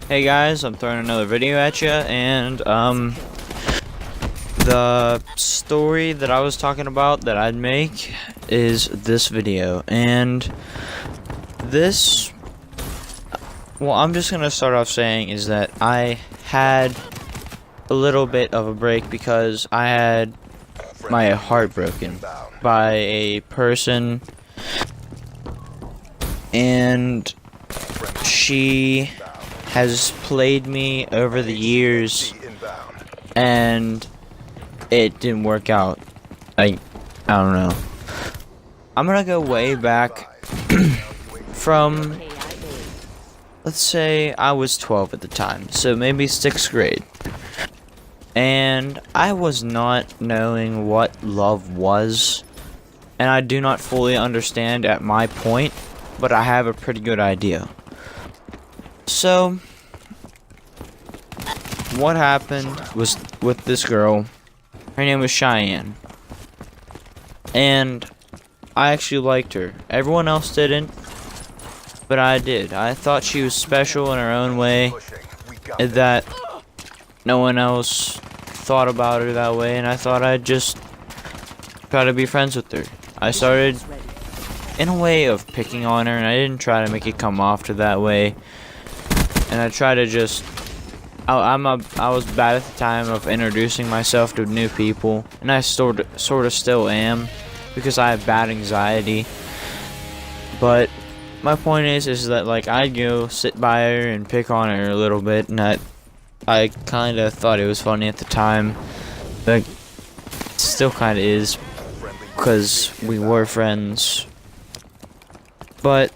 Hey guys, I'm throwing another video at you, and the story that I was talking about that I'd make is this video, and this, well, I'm just gonna start off saying is that I had a little bit of a break because I had my heart broken by a person, and she has played me over the years, and it didn't work out. I don't know. I'm gonna go way back from, let's say I was 12 at the time, so maybe 6th grade. And I was not knowing what love was, and I do not fully understand at my point, but I have a pretty good idea. So, what happened was with this girl, her name was Cheyenne, and I actually liked her. Everyone else didn't, but I did. I thought she was special in her own way, and that no one else thought about her that way, and I thought I'd just try to be friends with her. I started in a way of picking on her, and I didn't try to make it come off to that way. And I try to just, I was bad at the time of introducing myself to new people, and I sort of still am, because I have bad anxiety. But my point is that like I'd go sit by her and pick on her a little bit, and I kind of thought it was funny at the time, but it still kind of is, because we were friends. But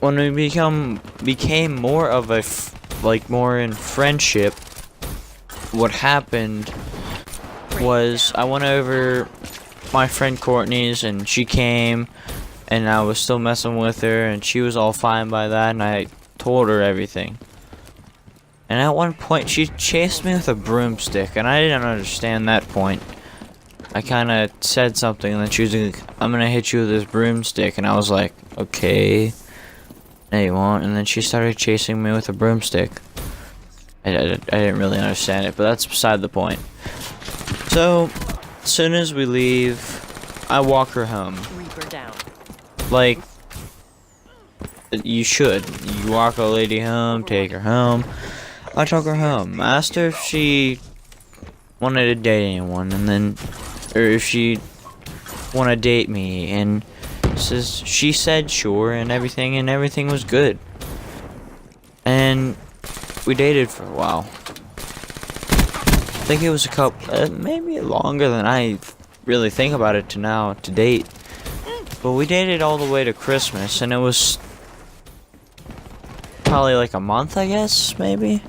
when we became more of a more in friendship, what happened was I went over my friend Courtney's, and she came, and I was still messing with her, and she was all fine by that, and I told her everything. And at one point she chased me with a broomstick, and I didn't understand that point. I kind of said something, and then she was like, "I'm gonna hit you with this broomstick," and I was like, "Okay, no you won't." And then she started chasing me with a broomstick. I didn't really understand it, but that's beside the point. So, as soon as we leave, I walk her home. Like, you should. You walk a lady home, take her home. I took her home. Asked her if she wanted to date anyone, and then, or if she want to date me, and she said sure, and everything was good. And we dated for a while. I think it was a couple, maybe longer than I really think about it to date. But we dated all the way to Christmas, and it was probably like a month, I guess, maybe.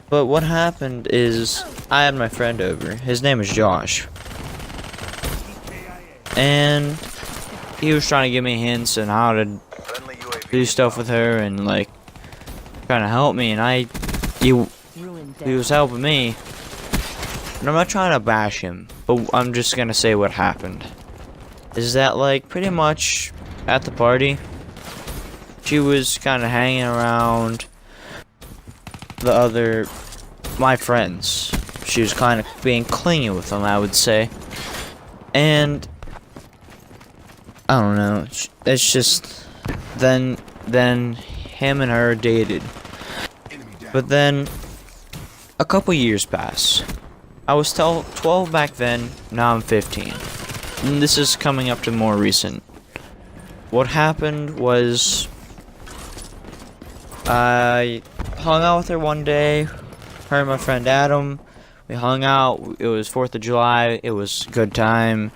But what happened is, I had my friend over. His name is Josh. And he was trying to give me hints on how to do stuff with her, and like trying to help me, and he was helping me. And I'm not trying to bash him, but I'm just gonna say what happened. Is that like pretty much at the party, she was kind of hanging around my friends. She was kind of being clingy with them, I would say. And I don't know, it's just, then him and her dated. But then a couple years pass. I was 12 back then, now I'm 15. And this is coming up to more recent. What happened was, I hung out with her one day, her and my friend Adam. We hung out, it was 4th of July, it was a good time.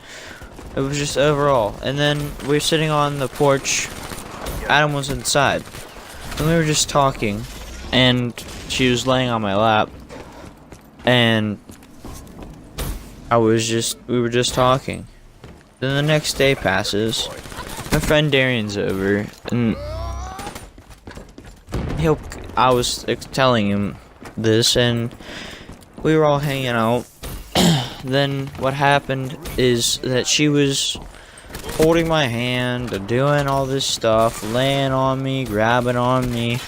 It was just overall. And then we were sitting on the porch, Adam was inside, and we were just talking, and she was laying on my lap, and we were just talking. Then the next day passes, my friend Darian's over, and I was telling him this, and we were all hanging out. Then what happened is that she was holding my hand, doing all this stuff, laying on me, grabbing on me.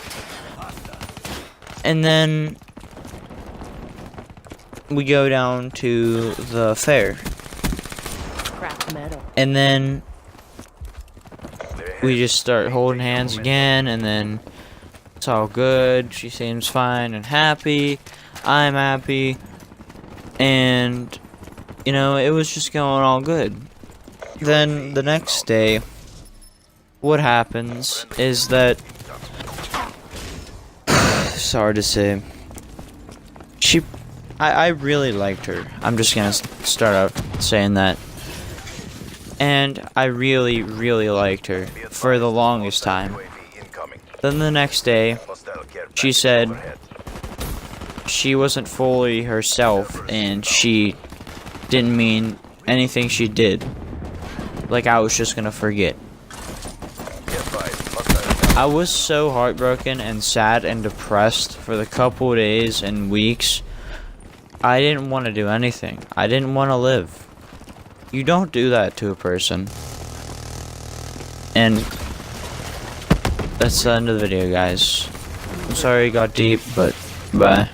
And then we go down to the fair. Scrap metal. And then we just start holding hands again, and then it's all good. She seems fine and happy. I'm happy. And, you know, it was just going all good. Then the next day, what happens is that, it's hard to say. I really liked her. I'm just gonna start out saying that. And I really, really liked her for the longest time. Then the next day, she said she wasn't fully herself and she didn't mean anything she did. Like I was just gonna forget. I was so heartbroken and sad and depressed for the couple days and weeks. I didn't want to do anything. I didn't want to live. You don't do that to a person. And that's the end of the video, guys. I'm sorry it got deep, but bye.